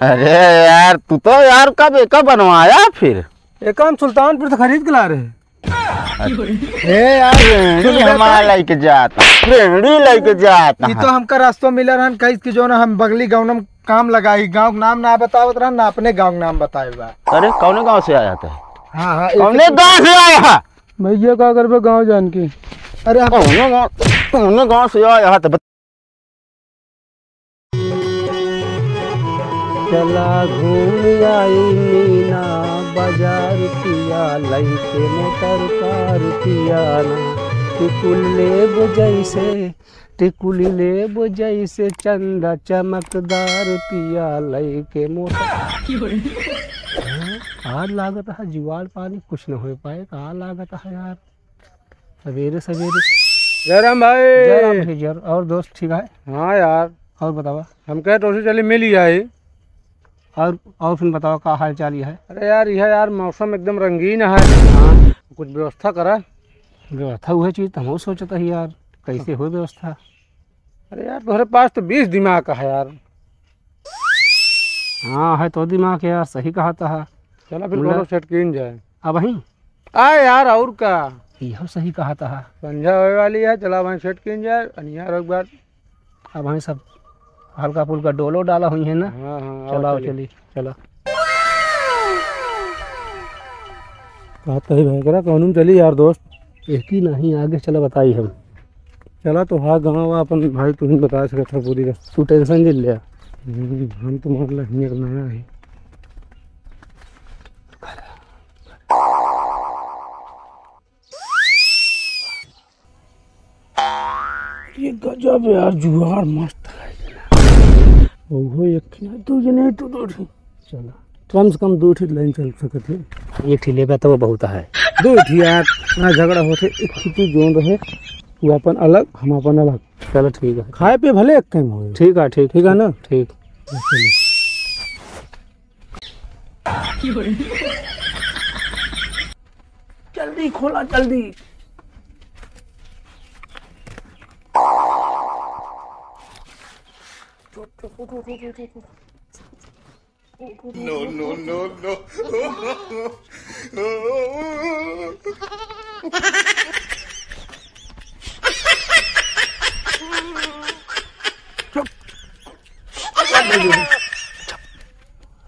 अरे यार तू तो यार कब एक बनवाया फिर? एक हम सुल्तानपुर से खरीद के ला रहे हैं। हमारा लेके जाता लेके जाता ये तो हमका रास्ता मिला रहन कहीं की जो ना हम बगली गाँव में काम लगाई, गाँव का नाम ना बतावत रहन ना अपने गाँव नाम बताए बा। अरे कौन गाँव से आया था? हाँ हाँ कौन गाँव से आया? भैया का कर गाँव जान के। अरे कौन गाँव से आया था? चला घूम आई मीना बाजार पिया लइके मोटर कार पियाना टिकुली ले जैसे चंदा चमकदार पिया लइके मोटर। आज लागत है जुगाड़ पानी कुछ न हो पाए। कहाँ लागत है यार सवेरे सवेरे। जयराम भाई। जयराम जर और दोस्त ठीक है? हाँ यार। और बतावा हम कहे तो चली मिल ही आई। और फिर बताओ क्या हाल चाल है? अरे यार यह यार मौसम एकदम रंगीन है। हाँ कुछ व्यवस्था करा। व्यवस्था हुआ चीज तो हम सोचता है यार कैसे हो व्यवस्था। अरे यार तुम्हारे पास तो 20 दिमाग का है यार। हाँ है तो दिमाग यार, सही कहा था। चलो फिर दोनों सेट किन जाए। अब वहीं आए यार और का यह सही कहा था। संझा होने वाली है, चला वहीं सेट किन जाए अनियार एक बार। अब वहीं सब हल्का फुल्का डोलो डाला हुई है ना। हाँ हाँ चलाओ चली चला। कहता है भाई करा कौन चली यार दोस्त। एक ही नहीं आगे चला बताई हम। चला तो हाँ गाँव अपन भाई तुम्हें बता सका था पूरी का। तू टेंशन जिल लिया। हम तो मतलब नया है। ये गजब यार जुगाड़ मस्त है। ओहो एक दो जने तो दो चला कम से कम 2 लाइन चल सकते थे। एक ठिले पे तो वो बहुत है। 2 यार ना झगड़ा होते एक तू जोन रहे तू अपन अलग हम अपन अलग। चलो ठीक है। खाए पे भले एक टाइम हो। ठीक है ठीक है ना। ठीक जल्दी खोला जल्दी। No.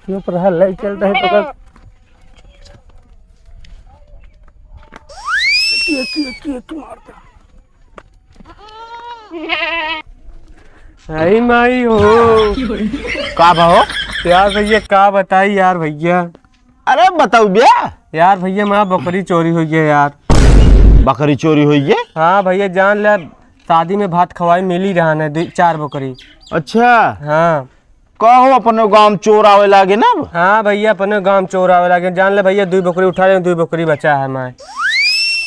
क्यों पर लाइट चलता है पकड़। आई माई हो का भाव यार भैया का बताई यार भैया। अरे बताओ भैया। यार भैया माँ बकरी चोरी हुई है यार। बकरी चोरी हुई है? हाँ भैया जान ले शादी में भात खवाई मिल ही रहा है 4 बकरी। अच्छा हाँ कहो अपने गांव चोर आवे लागे ना। हाँ भैया अपने गांव चोर आवे लागे। जान ले भैया 2 बकरी उठा रहे 2 बकरी बचा है मैं।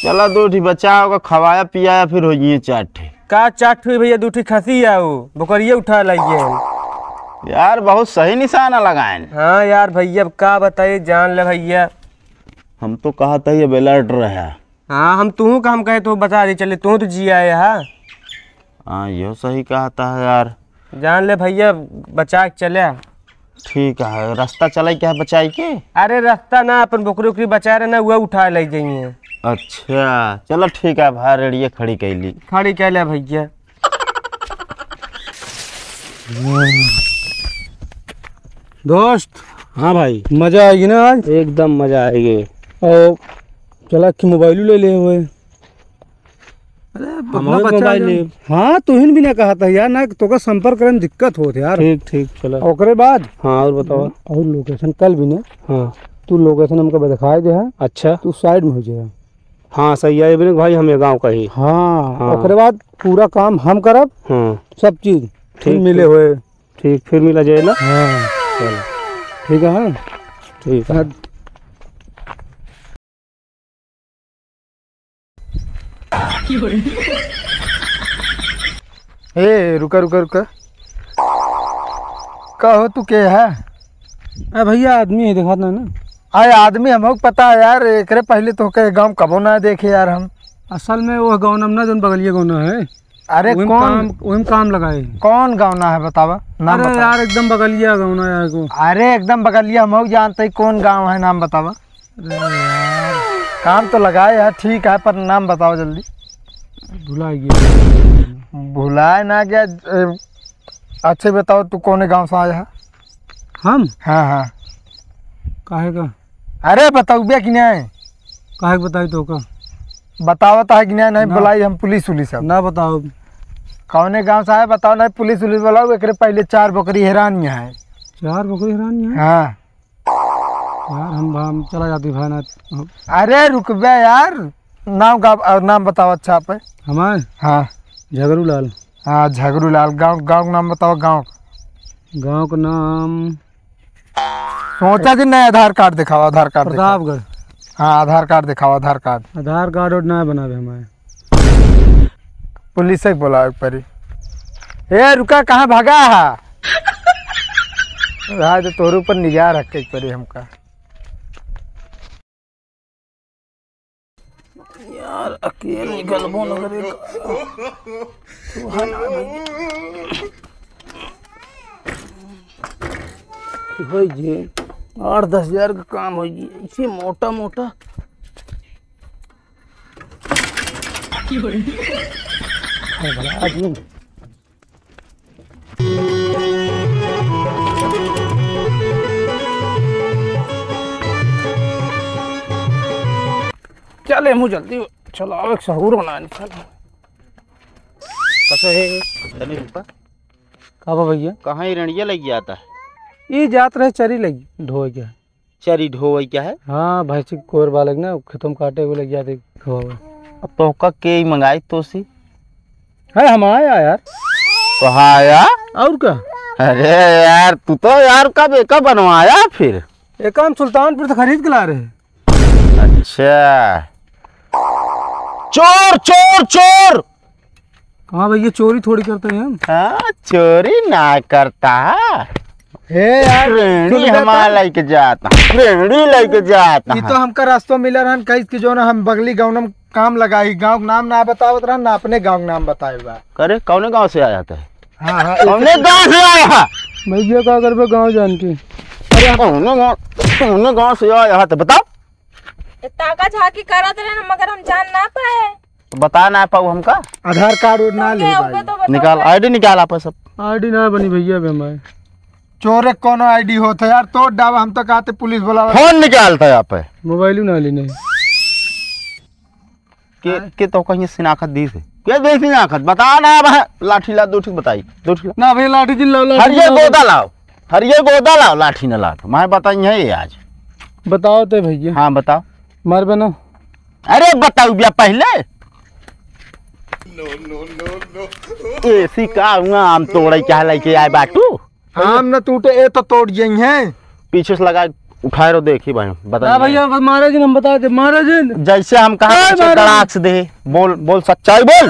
चला 2 बचा होगा खवाया पियाया फिर हो गई 4 का 4 हुई भैया 2 खसी है वो बकरिया उठा लाइए। यार बहुत सही निशाना लगाए। हाँ यार भैया का बताइए जान ले भैया। हम तो कहा था ये बेलर्ट रहा। हाँ हम तू का हम कहे तो बता दे चले तू तो जी आए। हाँ यो सही कहा था यार। जान ले भैया बचा के चले। ठीक है रास्ता चला क्या बचाई के? अरे रास्ता ना अपन बकरी उकरी बचा रहे ना वो उठा ले जाइए। अच्छा चलो ठीक है भाई रेडियो खड़ी कैली खड़ी कह लिया भैया। दोस्त। हाँ भाई मजा आएगी ना आज? एकदम मजा आएगी। और चला कि मोबाइल ले ले हुए। अरे मोबाइल। हाँ तुहिन भी ना कहा था यार ना तो का संपर्क करने में दिक्कत हो यार। ठीक चलो। ओकरे बाद हाँ और बताओ। और लोकेशन कल भी ने। हाँ तू लोकेशन हमको दिखाई दे है। अच्छा तू साइड में हो जाए। हाँ सही है भाई हम ये गाँव का ही। हाँ ओकरे बाद पूरा काम हम करब। हाँ सब चीज ठीक मिले हुए। ठीक फिर मिला जाए ना। हाँ चलो ठीक है। ठीक है। ए रुका कहो तू के है? अरे भैया आदमी है देखा ना। आए आदमी हमको पता है यार। एक पहले तो के गाँव कबो ना देखे यार हम। असल में वो गाँव ना जो बगलिए गाँव है। अरे वही काम लगाए। कौन गाँव है बतावा नाम अरे बता। यार एकदम बगलिया गाँव ना यार को। अरे एकदम बगलिया हम जानते ही कौन गाँव है, नाम बतावा। अरे यार काम तो लगाए है ठीक है, पर नाम बताओ जल्दी। भुला गया। भुलाए ना गया। अच्छे बताओ तू कौन गाँव से आया है? हम हाँ हाँ काहे का? अरे बताओ कि नहीं? काहे का बताई तो का? बतावत है कि नहीं बुलाई हम पुलिस उलिस सब। ना बताओ। कौने गांव से आए बताओ, नहीं पुलिस उलिस बुलाओ। एक पहले 4 बकरी हैरानियाँ है। 4 बकरी हैरानी है हाँ यार। हम चला जाती भाई ना। अरे रुक बे यार, नाम बताओ अच्छा पे। हमारे हाँ झगरू लाल। हाँ झगरू लाल। गाँव का नाम बताओ। गाँव का नाम सोचा कि नहीं आधार कार्ड दिखाओ। आधार कार्ड दिखाओ। प्रतापगढ़। हाँ आधार कार्ड दिखाओ। आधार कार्ड और ना बनावे हमारे। पुलिस से बोला एक परी। ए रुका, कहाँ भागा है? तो तोरे ऊपर निगाह रख के परी हमका। यार अकेले निकलबो न करे। हो जे 8-10 हजार का काम हो जी, ऐसे मोटा मोटा। चले मुँह जल्दी चलाओ, एक सहूर बनाने चलो। कसं है तनी रुपा काबा भैया कहाँ ही रणिया लग जाता है? ये जात रहे चरी लगी ढोए क्या? चरी ढोई क्या है? हाँ भैंसी कोर बालक ना खेतों काटे हुए लग जाते खवा। अब तो का के ही मंगाई तो सी है हम आया यार। तो हाँ यार। और क्या? अरे यार तू तो यार कब एक बनवाया फिर? एक काम सुल्तानपुर से खरीद के ला रहे। अच्छा चोर चोर चोर। हाँ भैया चोरी थोड़ी करते हैं हम। हाँ चोरी ना करता। हे यार रेड़ी हमारा लेके जाता, रेड़ी लेके जाता। ये तो हमका रास्ता मिला रहन कहीं की जो ना हम बगली गाँव में काम लगाई। गाँव नाम ना बतावत रहन ना अपने गाँव नाम बताए बा। करे कौने गांव से आया था? हाँ हाँ कौने गांव से आया है? भैया का करबे गाँव जान के। अरे कौने गांव से आया था बताओ। ताका झाकी करत रहे ना, मगर हम जान ना पाए। तो बता ना पाऊ हमका। आधार कार्ड और ना ले भाई। तो बताओ। निकाल आईडी निकाल आप सब। आईडी ना बनी भैया अभी हमारे। चोरे कोनो आईडी होता यार तो डावा। हम तो कहते पुलिस बुलावा। फोन निकालता है यहाँ पे। मोबाइल ना लेने के तो कहीं सिनाखत दी से क्या दे सिनाखत बता ना। अब लाठी ला दो ठीक बताई दो ठीक ना भैया लाठी जिन लाओ। हरिये गोदा लाओ, हरिये गोदा लाओ, लाठी न लाओ। मैं बताई है ये आज। बताओ तो भैया। हाँ बताओ। मार बनो। अरे बताओ भैया पहले। ऐसी का आम तोड़े क्या लेके आए बाटू? आम न टूटे ए तो तोड़ जाई हैं। पीछे से लगा उठाए रो देखी भाई बता भैया महाराज हम बता दे। महाराज जैसे हम कहा तड़ाक से दे। बोल बोल सच्चाई बोल।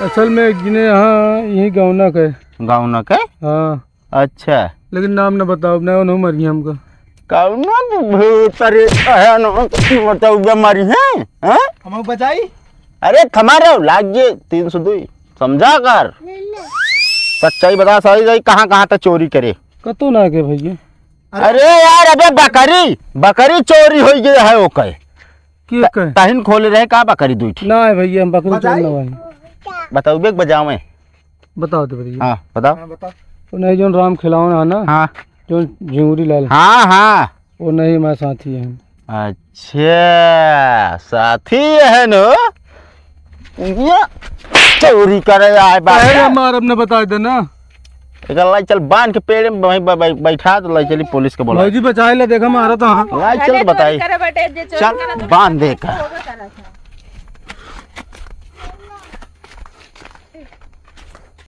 असल में एक जिने हाँ यही गाँव ना के गाँव न के। हाँ अच्छा लेकिन नाम ना बताओ ना उन्होंने मर गया हमका। मरी है हम बचाई। अरे थमा रहे हो लाग जे 302 समझा कर। सच्चाई बता सही कहाँ कहाँ तक चोरी करे। कतो ना के भैया। अरे यार अबे बकरी बकरी चोरी हो गई है वो कहे तहिन खोले रहे का बकरी दूठी ना है भैया। हम बकरी चोर ना भाई। बताओ बेग बजाओ मैं। बताओ तो भैया। हाँ बताओ। तो नहीं जो राम खिलावन है ना। हाँ जो झिंगुरी लाल। हाँ हाँ वो नहीं हमारे साथी है। अच्छा साथी है नो ये चोरी करे आए मार अपने बता देना। लाई चल बांध के पेड़ में बैठा तो लाई चली पुलिस के बोला। भाई जी बचाए ला देखा मारा तो। हाँ लाई चल बताई चल बांध दे का।